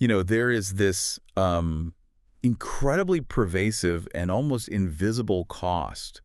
There is this incredibly pervasive and almost invisible cost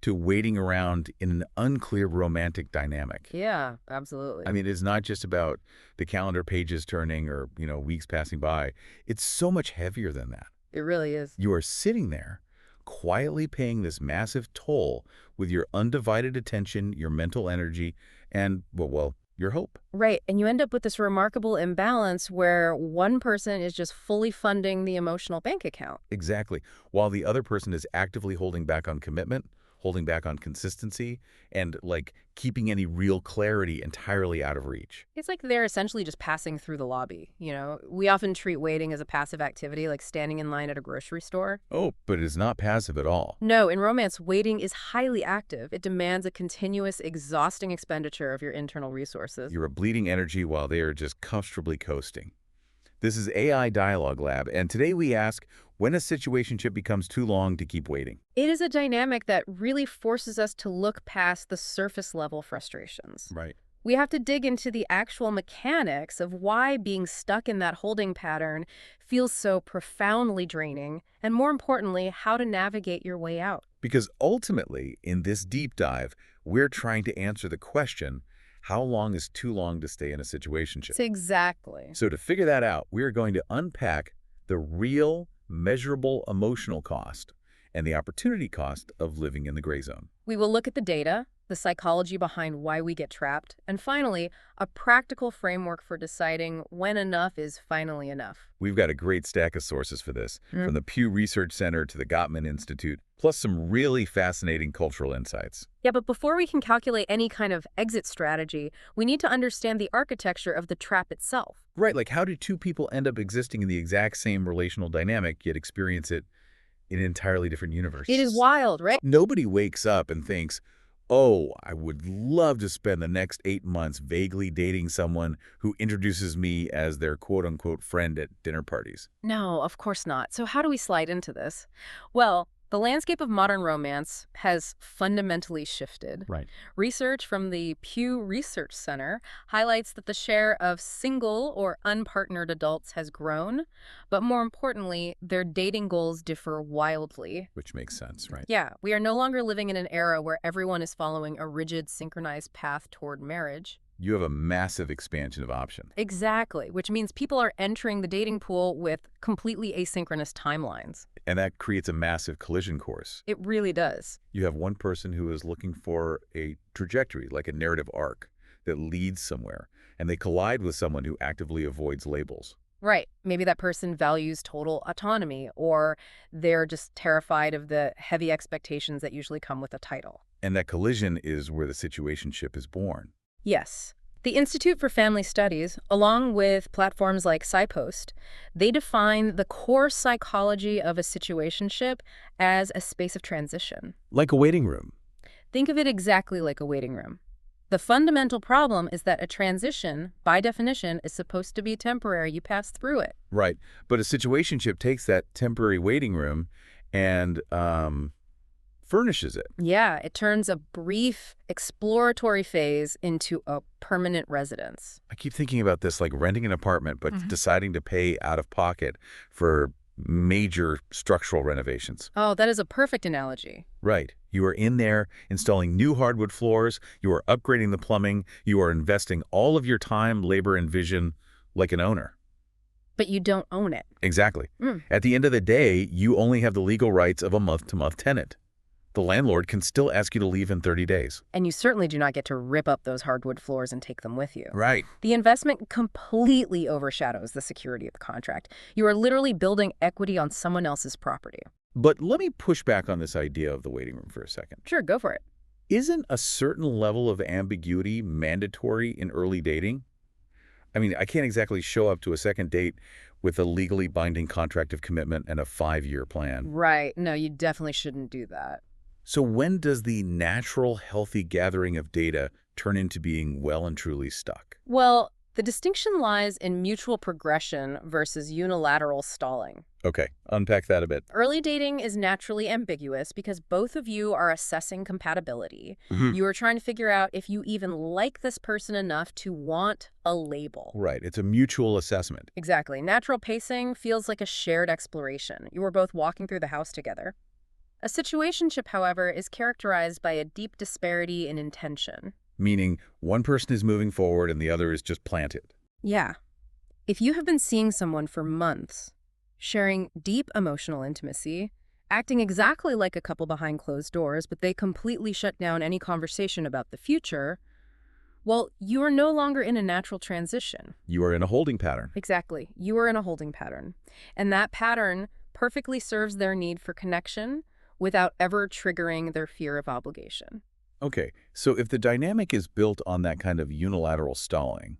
to waiting around in an unclear romantic dynamic. Yeah, absolutely. I mean, it's not just about the calendar pages turning or, weeks passing by. It's so much heavier than that. It really is. You are sitting there, quietly paying this massive toll with your undivided attention, your mental energy, and, well, your hope. Right. And you end up with this remarkable imbalance where one person is just fully funding the emotional bank account. Exactly. While the other person is actively holding back on commitment, holding back on consistency, and, keeping any real clarity entirely out of reach. It's like they're essentially just passing through the lobby. We often treat waiting as a passive activity, like standing in line at a grocery store. Oh, but it is not passive at all. No, in romance, waiting is highly active. It demands a continuous, exhausting expenditure of your internal resources. You're a bleeding energy while they are just comfortably coasting. This is AI Dialogue Lab, and today we ask, when a situationship becomes too long to keep waiting? It is a dynamic that really forces us to look past the surface-level frustrations. Right. We have to dig into the actual mechanics of why being stuck in that holding pattern feels so profoundly draining, and more importantly, how to navigate your way out. Because ultimately, in this deep dive, we're trying to answer the question, how long is too long to stay in a situationship? Exactly. So to figure that out, we are going to unpack the real, measurable emotional cost and the opportunity cost of living in the gray zone. We will look at the data, the psychology behind why we get trapped, and finally, a practical framework for deciding when enough is finally enough. We've got a great stack of sources for this, from the Pew Research Center to the Gottman Institute, plus some really fascinating cultural insights. Yeah, but before we can calculate any kind of exit strategy, we need to understand the architecture of the trap itself. Right, like how do two people end up existing in the exact same relational dynamic, yet experience it in an entirely different universe? It is wild, right? Nobody wakes up and thinks, oh, I would love to spend the next 8 months vaguely dating someone who introduces me as their quote-unquote friend at dinner parties. No, of course not. So how do we slide into this? Well, the landscape of modern romance has fundamentally shifted. Right. Research from the Pew Research Center highlights that the share of single or unpartnered adults has grown, but more importantly, their dating goals differ wildly. Which makes sense, right? Yeah, we are no longer living in an era where everyone is following a rigid, synchronized path toward marriage. You have a massive expansion of options. Exactly, which means people are entering the dating pool with completely asynchronous timelines. And that creates a massive collision course. It really does. You have one person who is looking for a trajectory, like a narrative arc that leads somewhere, and they collide with someone who actively avoids labels. Right. Maybe that person values total autonomy, or they're just terrified of the heavy expectations that usually come with a title. And that collision is where the situationship is born. Yes. The Institute for Family Studies, along with platforms like SciPost, they define the core psychology of a situationship as a space of transition. Like a waiting room. Think of it exactly like a waiting room. The fundamental problem is that a transition, by definition, is supposed to be temporary. You pass through it. Right. But a situationship takes that temporary waiting room and furnishes it. Yeah, it turns a brief exploratory phase into a permanent residence. I keep thinking about this like renting an apartment, but deciding to pay out of pocket for major structural renovations. Oh, that is a perfect analogy. Right. You are in there installing new hardwood floors. You are upgrading the plumbing. You are investing all of your time, labor, and vision like an owner. But you don't own it. Exactly. At the end of the day, you only have the legal rights of a month-to-month tenant. The landlord can still ask you to leave in 30 days. And you certainly do not get to rip up those hardwood floors and take them with you. Right. The investment completely overshadows the security of the contract. You are literally building equity on someone else's property. But let me push back on this idea of the waiting room for a second. Sure, go for it. Isn't a certain level of ambiguity mandatory in early dating? I mean, I can't exactly show up to a second date with a legally binding contract of commitment and a 5-year plan. Right. No, you definitely shouldn't do that. So when does the natural, healthy gathering of data turn into being well and truly stuck? Well, The distinction lies in mutual progression versus unilateral stalling. Okay, unpack that a bit. Early dating is naturally ambiguous because both of you are assessing compatibility. Mhm. You are trying to figure out if you even like this person enough to want a label. Right, it's a mutual assessment. Exactly. Natural pacing feels like a shared exploration. You are both walking through the house together. A situationship, however, is characterized by a deep disparity in intention. Meaning one person is moving forward and the other is just planted. Yeah. If you have been seeing someone for months, sharing deep emotional intimacy, acting exactly like a couple behind closed doors, but they completely shut down any conversation about the future, well, you are no longer in a natural transition. You are in a holding pattern. Exactly. You are in a holding pattern. And that pattern perfectly serves their need for connection without ever triggering their fear of obligation. Okay, so if the dynamic is built on that kind of unilateral stalling,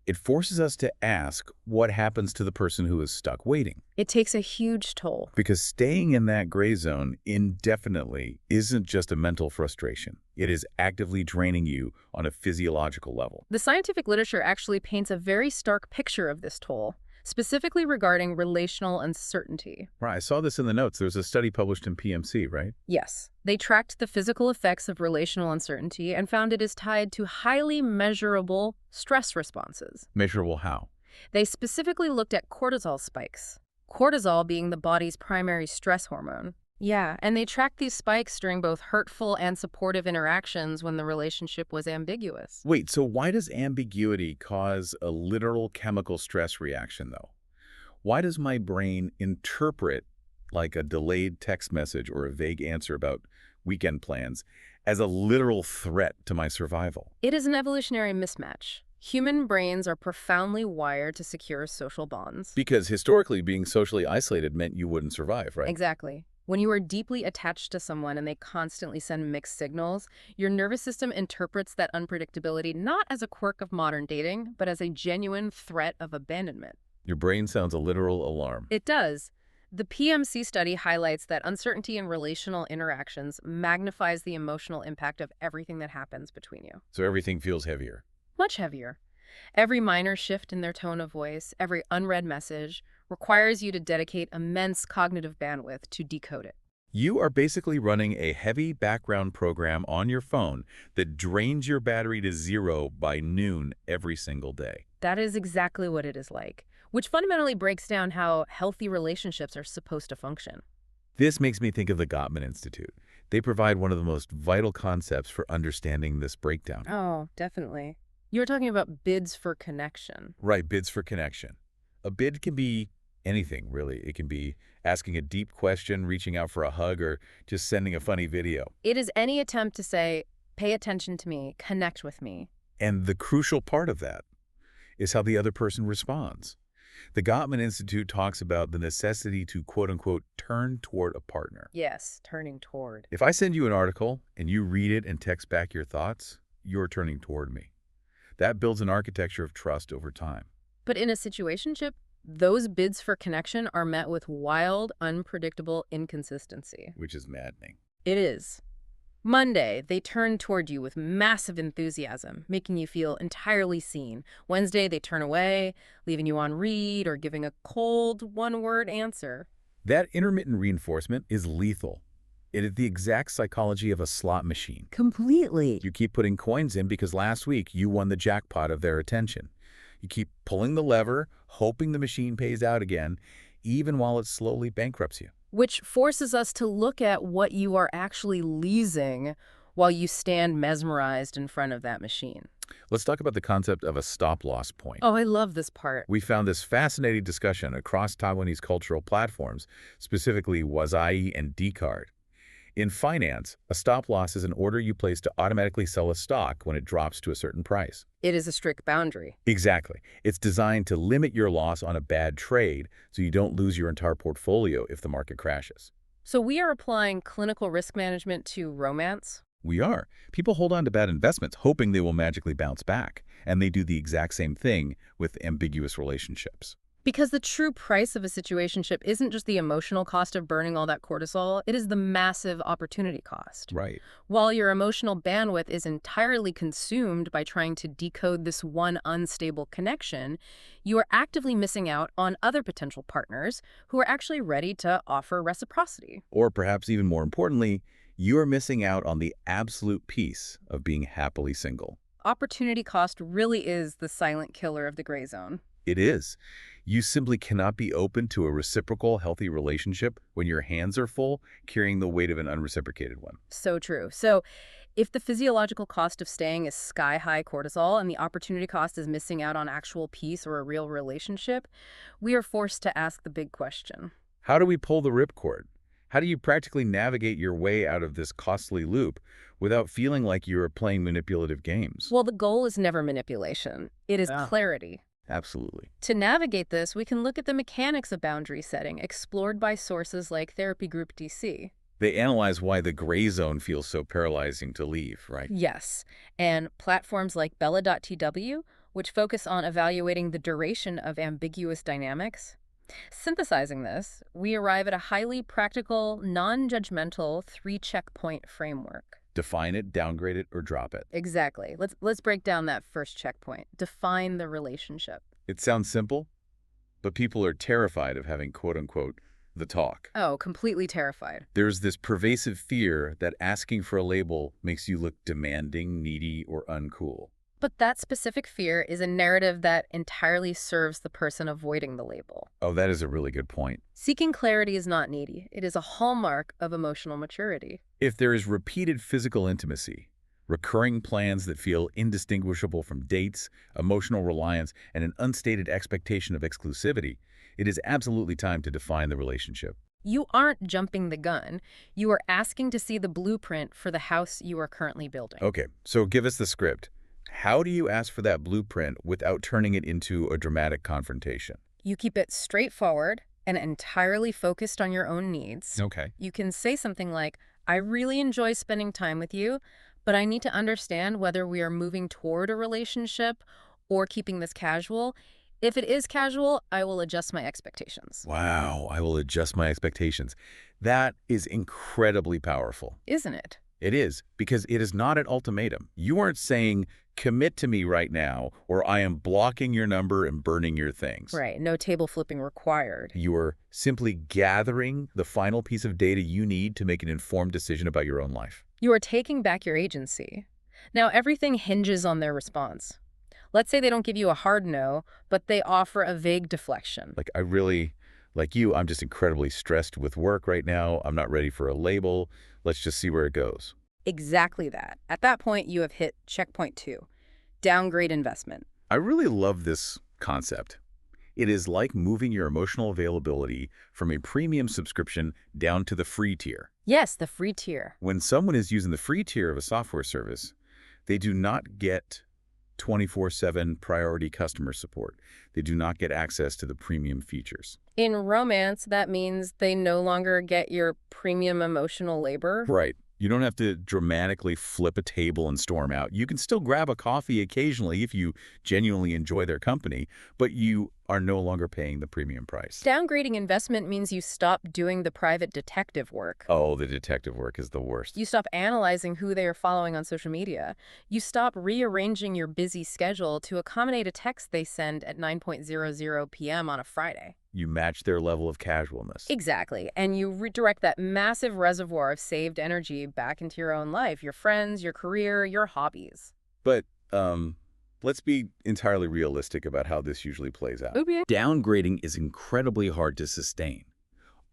it forces us to ask what happens to the person who is stuck waiting. It takes a huge toll. Because staying in that gray zone indefinitely isn't just a mental frustration. It is actively draining you on a physiological level. The scientific literature actually paints a very stark picture of this toll, specifically regarding relational uncertainty. Right, I saw this in the notes. There's a study published in PMC, right? Yes, they tracked the physical effects of relational uncertainty and found it is tied to highly measurable stress responses. Measurable how? They specifically looked at cortisol spikes, cortisol being the body's primary stress hormone. Yeah, and they tracked these spikes during both hurtful and supportive interactions when the relationship was ambiguous. Wait, so why does ambiguity cause a literal chemical stress reaction, though? Why does my brain interpret like a delayed text message or a vague answer about weekend plans as a literal threat to my survival? It is an evolutionary mismatch. Human brains are profoundly wired to secure social bonds. Because historically, being socially isolated meant you wouldn't survive, right? Exactly. When you are deeply attached to someone and they constantly send mixed signals, your nervous system interprets that unpredictability not as a quirk of modern dating, but as a genuine threat of abandonment. Your brain sounds a literal alarm. It does. The PMC study highlights that uncertainty in relational interactions magnifies the emotional impact of everything that happens between you. So everything feels heavier. Much heavier. Every minor shift in their tone of voice, every unread message, requires you to dedicate immense cognitive bandwidth to decode it. You are basically running a heavy background program on your phone that drains your battery to zero by noon every single day. That is exactly what it is like, which fundamentally breaks down how healthy relationships are supposed to function. This makes me think of the Gottman Institute. They provide one of the most vital concepts for understanding this breakdown. Oh, definitely. You're talking about bids for connection. Right, bids for connection. A bid can be anything, really. It can be asking a deep question, reaching out for a hug, or just sending a funny video. It is any attempt to say, pay attention to me, connect with me. And the crucial part of that is how the other person responds. The Gottman Institute talks about the necessity to, quote-unquote, turn toward a partner. Yes, turning toward. If I send you an article and you read it and text back your thoughts, you're turning toward me. That builds an architecture of trust over time. But in a situationship, those bids for connection are met with wild, unpredictable inconsistency. Which is maddening. It is. Monday, they turn toward you with massive enthusiasm, making you feel entirely seen. Wednesday, they turn away, leaving you on read or giving a cold, one-word answer. That intermittent reinforcement is lethal. It is the exact psychology of a slot machine. Completely. You keep putting coins in because last week you won the jackpot of their attention. You keep pulling the lever, hoping the machine pays out again, even while it slowly bankrupts you. Which forces us to look at what you are actually losing while you stand mesmerized in front of that machine. Let's talk about the concept of a stop-loss point. Oh, I love this part. We found this fascinating discussion across Taiwanese cultural platforms, specifically Wazai and Dcard. In finance, a stop-loss is an order you place to automatically sell a stock when it drops to a certain price. It is a strict boundary. Exactly. It's designed to limit your loss on a bad trade so you don't lose your entire portfolio if the market crashes. So we are applying clinical risk management to romance? We are. People hold on to bad investments hoping they will magically bounce back, and they do the exact same thing with ambiguous relationships. Because the true price of a situationship isn't just the emotional cost of burning all that cortisol, it is the massive opportunity cost. Right. While your emotional bandwidth is entirely consumed by trying to decode this one unstable connection, you are actively missing out on other potential partners who are actually ready to offer reciprocity. Or perhaps even more importantly, you're missing out on the absolute peace of being happily single. Opportunity cost really is the silent killer of the gray zone. It is. You simply cannot be open to a reciprocal, healthy relationship when your hands are full, carrying the weight of an unreciprocated one. So true. So, if the physiological cost of staying is sky-high cortisol and the opportunity cost is missing out on actual peace or a real relationship, we are forced to ask the big question. How do we pull the ripcord? How do you practically navigate your way out of this costly loop without feeling like you are playing manipulative games? Well, the goal is never manipulation. It is clarity. Absolutely. To navigate this, we can look at the mechanics of boundary setting explored by sources like Therapy Group DC. They analyze why the gray zone feels so paralyzing to leave, right? Yes, and platforms like Bella.tw, which focus on evaluating the duration of ambiguous dynamics. Synthesizing this, we arrive at a highly practical, non-judgmental three-checkpoint framework. Define it, downgrade it, or drop it. Exactly. Let's break down that first checkpoint. Define the relationship. It sounds simple, but people are terrified of having quote-unquote the talk. Oh, completely terrified. There's this pervasive fear that asking for a label makes you look demanding, needy, or uncool. But that specific fear is a narrative that entirely serves the person avoiding the label. Oh, that is a really good point. Seeking clarity is not needy. It is a hallmark of emotional maturity. If there is repeated physical intimacy, recurring plans that feel indistinguishable from dates, emotional reliance, and an unstated expectation of exclusivity, it is absolutely time to define the relationship. You aren't jumping the gun. You are asking to see the blueprint for the house you are currently building. Okay, so give us the script. How do you ask for that blueprint without turning it into a dramatic confrontation? You keep it straightforward and entirely focused on your own needs. Okay. You can say something like, I really enjoy spending time with you, but I need to understand whether we are moving toward a relationship or keeping this casual. If it is casual, I will adjust my expectations. Wow, I will adjust my expectations. That is incredibly powerful. Isn't it? It is, because it is not an ultimatum. You aren't saying, commit to me right now, or I am blocking your number and burning your things. Right, no table flipping required. You are simply gathering the final piece of data you need to make an informed decision about your own life. You are taking back your agency. Now, everything hinges on their response. Let's say they don't give you a hard no, but they offer a vague deflection. Like, I'm just incredibly stressed with work right now. I'm not ready for a label. Let's just see where it goes. Exactly that. At that point, you have hit checkpoint 2, downgrade investment. I really love this concept. It is like moving your emotional availability from a premium subscription down to the free tier. Yes, the free tier. When someone is using the free tier of a software service, they do not get 24/7 priority customer support. They do not get access to the premium features. In romance, that means they no longer get your premium emotional labor. Right. You don't have to dramatically flip a table and storm out. You can still grab a coffee occasionally if you genuinely enjoy their company, but you are no longer paying the premium price. Downgrading investment means you stop doing the private detective work. Oh, the detective work is the worst. You stop analyzing who they are following on social media. You stop rearranging your busy schedule to accommodate a text they send at 9:00 p.m. on a Friday. You match their level of casualness. Exactly. And you redirect that massive reservoir of saved energy back into your own life, your friends, your career, your hobbies. But let's be entirely realistic about how this usually plays out. Okay. Downgrading is incredibly hard to sustain.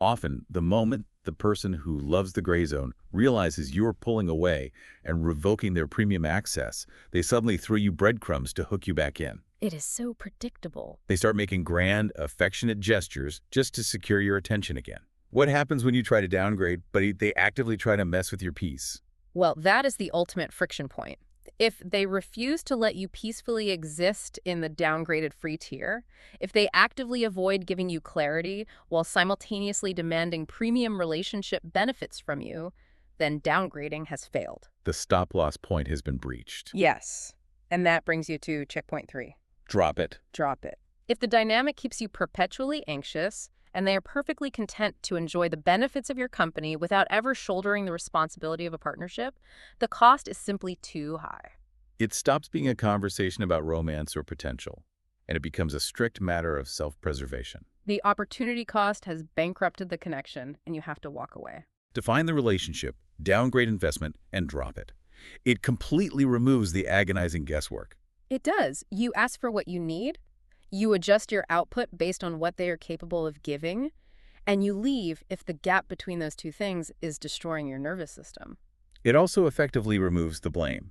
Often, the moment the person who loves the gray zone realizes you're pulling away and revoking their premium access, they suddenly throw you breadcrumbs to hook you back in. It is so predictable. They start making grand, affectionate gestures just to secure your attention again. What happens when you try to downgrade, but they actively try to mess with your peace? Well, that is the ultimate friction point. If they refuse to let you peacefully exist in the downgraded free tier, if they actively avoid giving you clarity while simultaneously demanding premium relationship benefits from you, then downgrading has failed. The stop-loss point has been breached. Yes. And that brings you to checkpoint 3. Drop it. Drop it. If the dynamic keeps you perpetually anxious, and they are perfectly content to enjoy the benefits of your company without ever shouldering the responsibility of a partnership, the cost is simply too high. It stops being a conversation about romance or potential, and it becomes a strict matter of self-preservation. The opportunity cost has bankrupted the connection, and you have to walk away. Define the relationship, downgrade investment, and drop it. It completely removes the agonizing guesswork. It does. You ask for what you need, you adjust your output based on what they are capable of giving, and you leave if the gap between those two things is destroying your nervous system. It also effectively removes the blame.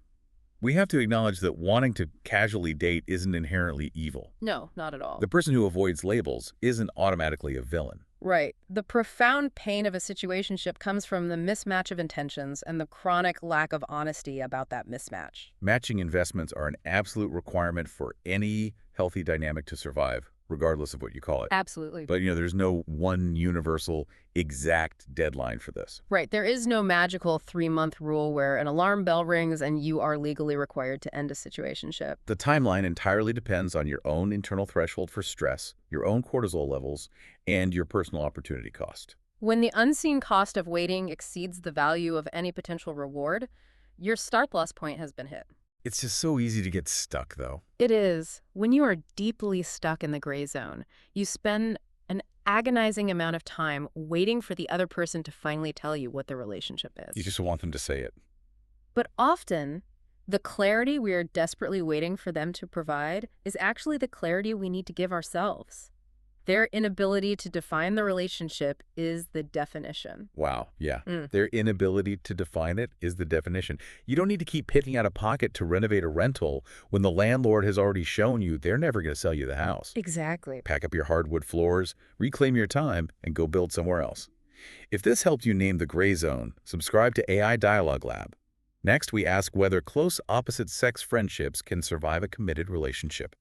We have to acknowledge that wanting to casually date isn't inherently evil. No, not at all. The person who avoids labels isn't automatically a villain. Right. The profound pain of a situationship comes from the mismatch of intentions and the chronic lack of honesty about that mismatch. Matching investments are an absolute requirement for any healthy dynamic to survive, regardless of what you call it. Absolutely. But, there's no one universal, exact deadline for this. Right. There is no magical 3-month rule where an alarm bell rings and you are legally required to end a situationship. The timeline entirely depends on your own internal threshold for stress, your own cortisol levels, and your personal opportunity cost. When the unseen cost of waiting exceeds the value of any potential reward, your start-loss point has been hit. It's just so easy to get stuck, though. It is. When you are deeply stuck in the gray zone, you spend an agonizing amount of time waiting for the other person to finally tell you what the relationship is. You just want them to say it. But often, the clarity we are desperately waiting for them to provide is actually the clarity we need to give ourselves. Their inability to define the relationship is the definition. Wow, yeah. Their inability to define it is the definition. You don't need to keep picking out of pocket to renovate a rental when the landlord has already shown you they're never going to sell you the house. Exactly. Pack up your hardwood floors, reclaim your time, and go build somewhere else. If this helped you name the gray zone, subscribe to AI Dialogue Lab. Next, we ask whether close opposite-sex friendships can survive a committed relationship.